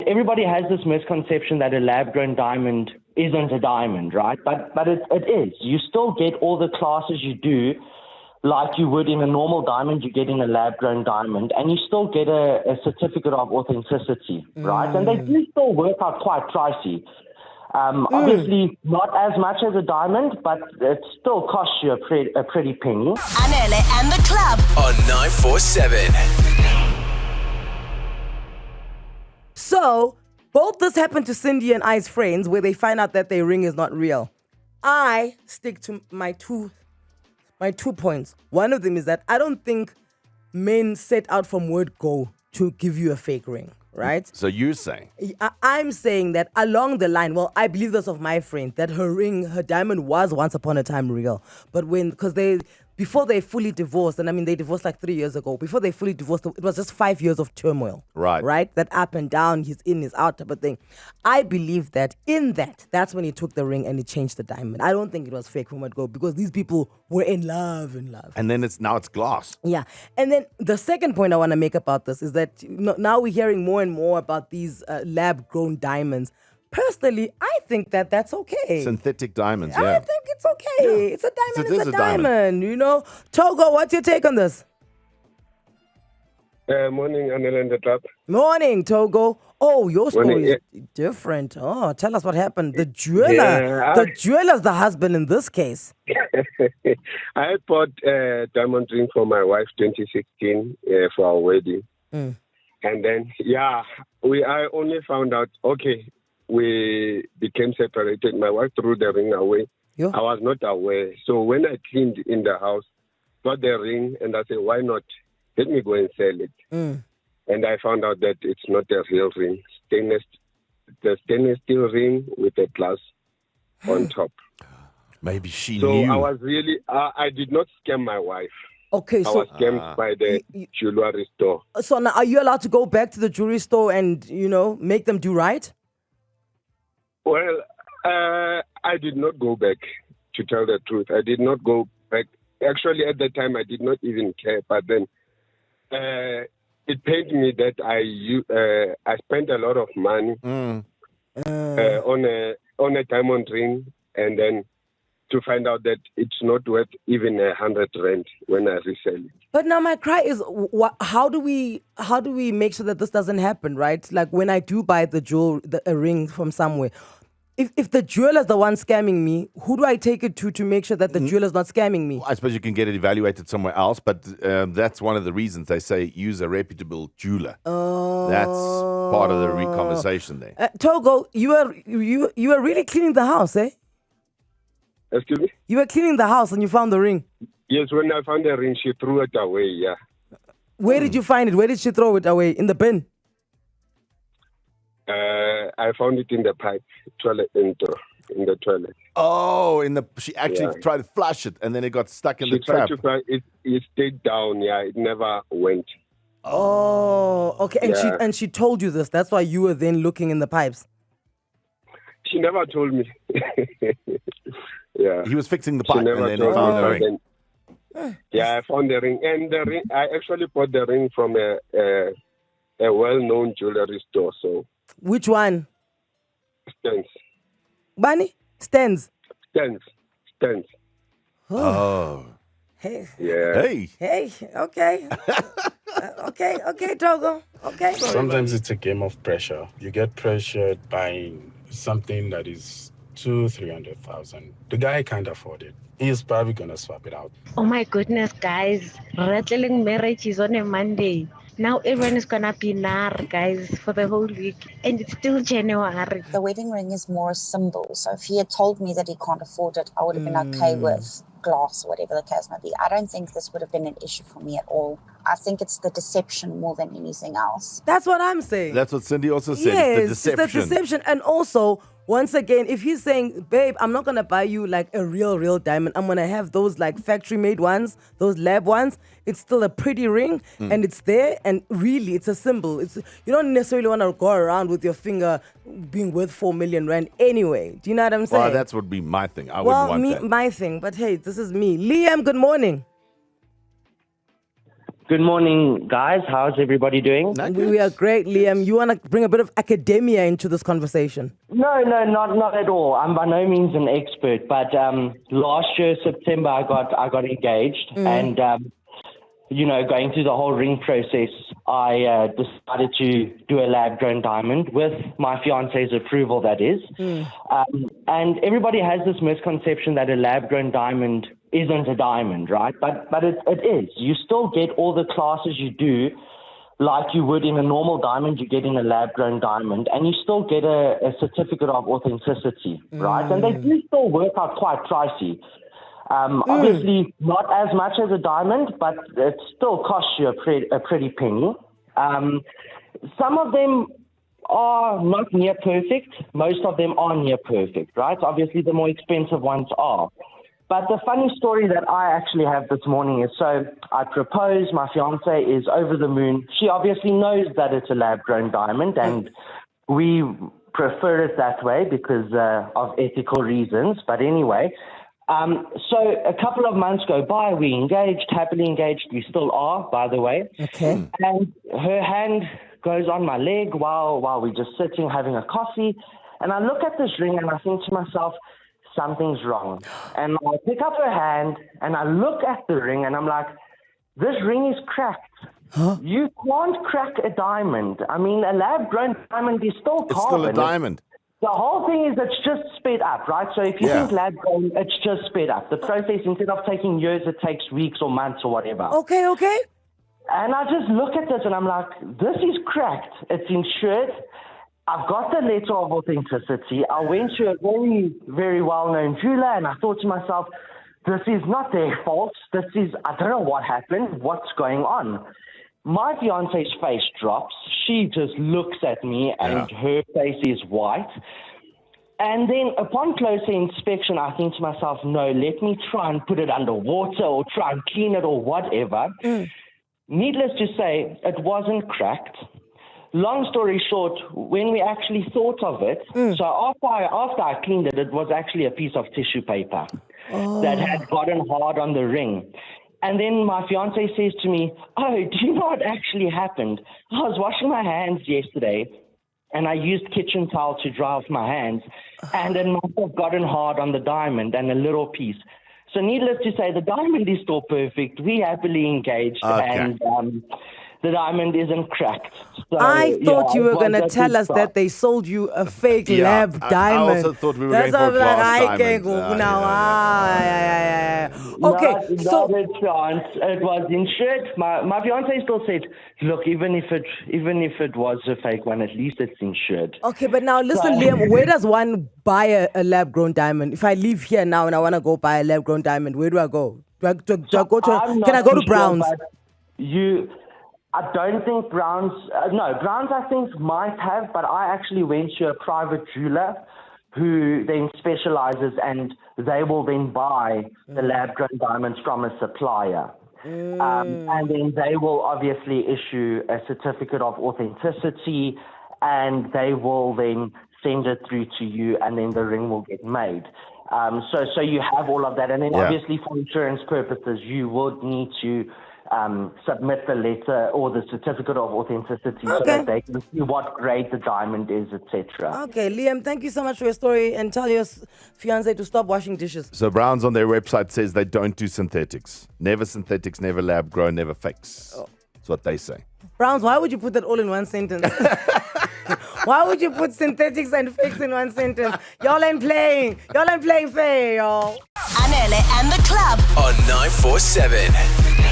everybody has this misconception that a lab-grown diamond isn't a diamond, right? But it is. You still get all the classes you do like you would in a normal diamond, you get in a lab-grown diamond, and you still get a certificate of authenticity, right? And they do still work out quite pricey. Obviously, not as much as a diamond, but it still costs you a pretty penny. Anele and the club on 947. So, both this happened to Cindy and I's friends, where they find out that their ring is not real. I stick to my two points. One of them is that I don't think men set out from word go to give you a fake ring, right? So you're saying? I'm saying that along the line, well, I believe this of my friend, that her diamond was once upon a time real. But before they fully divorced, and I mean, they divorced like 3 years ago. Before they fully divorced, it was just 5 years of turmoil. Right? That up and down, he's in, he's out type of thing. I believe that that's when he took the ring and he changed the diamond. I don't think it was fake from word go, because these people were in love. And then now it's glass. Yeah. And then the second point I want to make about this is that now we're hearing more and more about these lab-grown diamonds. Personally, I think that's okay. Synthetic diamonds, yeah. I think it's okay. Yeah. It's a diamond, it's a diamond, you know. Togo, what's your take on this? Morning, Anele and the club. Morning, Togo. Oh, your story is different. Oh, tell us what happened. The jeweler. Yeah. The jeweler's the husband in this case. I bought a diamond ring for my wife 2016 for our wedding. And then, I only found out, we became separated. My wife threw the ring away. Yeah. I was not aware. So when I cleaned in the house, got the ring, and I said, why not? Let me go and sell it. And I found out that it's not a real ring. The stainless steel ring with a glass on top. Maybe she knew. So I was really, I did not scam my wife. Okay, I was scammed by the jewelry store. So now, are you allowed to go back to the jewelry store and, make them do right? Well, I did not go back, to tell the truth. I did not go back. Actually, at the time, I did not even care. But then it pained me that I spent a lot of money on a diamond ring, and then to find out that it's not worth even 100 rand when I resell it. But now my cry is, how do we make sure that this doesn't happen, right? Like when I do buy a ring from somewhere, if the jeweler's the one scamming me, who do I take it to make sure that the jeweler's not scamming me? I suppose you can get it evaluated somewhere else, but that's one of the reasons they say use a reputable jeweler. Oh. That's part of the conversation there. Togo, you were really cleaning the house, eh? Excuse me? You were cleaning the house and you found the ring. Yes, when I found the ring, she threw it away, yeah. Where did you find it? Where did she throw it away? In the bin? I found it in the pipe, in the toilet. Oh, she actually tried to flush it, and then it got stuck in the trap. It stayed down, it never went. Oh, okay. And she told you this. That's why you were then looking in the pipes. She never told me. Yeah. He was fixing the pipe, and then he found the ring. I found the ring. And the ring, I actually bought the ring from a well-known jewelry store. So. Which one? Stens. Bunny? Stens. Oh. Hey. Yeah. Hey. Okay. Okay, Togo. Okay. Sometimes it's a game of pressure. You get pressured by something that is 200,000-300,000. The guy can't afford it. He's probably gonna swap it out. Oh my goodness, guys! Rattling marriage is on a Monday. Now everyone is gonna be nar, guys, for the whole week, and it's still January. The wedding ring is more a symbol. So if he had told me that he can't afford it, I would have been okay with glass or whatever the case may be. I don't think this would have been an issue for me at all. I think it's the deception more than anything else. That's what I'm saying. That's what Cindy also said. Yes, it's the deception. It's the deception. And also, once again, if he's saying, babe, I'm not going to buy you like a real diamond. I'm going to have those like factory-made ones, those lab ones. It's still a pretty ring and it's there. And really, it's a symbol. You don't necessarily want to go around with your finger being worth 4 million rand anyway. Do you know what I'm saying? Well, that would be my thing. I wouldn't want that. My thing. But hey, this is me. Liam, good morning. Good morning, guys. How's everybody doing? We are great, Liam. You want to bring a bit of academia into this conversation? No, not at all. I'm by no means an expert, but last year, September, I got engaged, and going through the whole ring process, I decided to do a lab-grown diamond with my fiance's approval, that is. And everybody has this misconception that a lab-grown diamond isn't a diamond, right? But it is. You still get all the classes you do like you would in a normal diamond, you get in a lab-grown diamond, and you still get a certificate of authenticity, right? And they do still work out quite pricey. Obviously, not as much as a diamond, but it still costs you a pretty penny. Some of them are not near perfect. Most of them are near perfect, right? Obviously, the more expensive ones are. But the funny story that I actually have this morning is, so I proposed, my fiance is over the moon. She obviously knows that it's a lab-grown diamond, and we prefer it that way because of ethical reasons. But anyway, so a couple of months go by, we engaged, happily engaged. We still are, by the way. Okay. And her hand goes on my leg while we're just sitting having a coffee. And I look at this ring and I think to myself, something's wrong. And I pick up her hand and I look at the ring and I'm like, this ring is cracked. Huh? You can't crack a diamond. I mean, a lab-grown diamond is still carbon. It's still a diamond. The whole thing is it's just sped up, right? So if you think lab-grown, it's just sped up. The process, instead of taking years, it takes weeks or months or whatever. Okay. And I just look at this and I'm like, this is cracked. It's insured. I've got the letter of authenticity. I went to a very, very well-known jeweler and I thought to myself, this is not their fault. This is, I don't know what happened. What's going on? My fiance's face drops. She just looks at me and her face is white. And then upon closer inspection, I think to myself, no, let me try and put it under water or try and clean it or whatever. Needless to say, it wasn't cracked. Long story short, when we actually thought of it, so after I cleaned it, it was actually a piece of tissue paper that had gotten hard on the ring. And then my fiance says to me, oh, do you know what actually happened? I was washing my hands yesterday, and I used kitchen towel to dry off my hands, and it must have gotten hard on the diamond and a little piece. So needless to say, the diamond is still perfect. We happily engaged, and the diamond isn't cracked. So, I thought you were going to tell us that they sold you a fake lab diamond. I also thought we were going for glass diamonds. Okay, so not a chance. It was insured. My fiance still said, look, even if it was a fake one, at least it's insured. Okay, but now listen, Liam, where does one buy a lab-grown diamond? If I leave here now and I want to go buy a lab-grown diamond, where do I go? Can I go to Browns? I don't think Browns, Browns I think might have, but I actually went to a private jeweler who then specializes and they will then buy the lab-grown diamonds from a supplier. And then they will obviously issue a certificate of authenticity and they will then send it through to you and then the ring will get made. So you have all of that. And then obviously for insurance purposes, you would need to submit the letter or the certificate of authenticity so that they can see what grade the diamond is, etc. Okay, Liam, thank you so much for your story and tell your fiancé to stop washing dishes. So Browns on their website says they don't do synthetics. Never synthetics, never lab grown, never fakes. That's what they say. Browns, why would you put that all in one sentence? Why would you put synthetics and fakes in one sentence? Y'all ain't playing fair, y'all. Anele and the club On 947.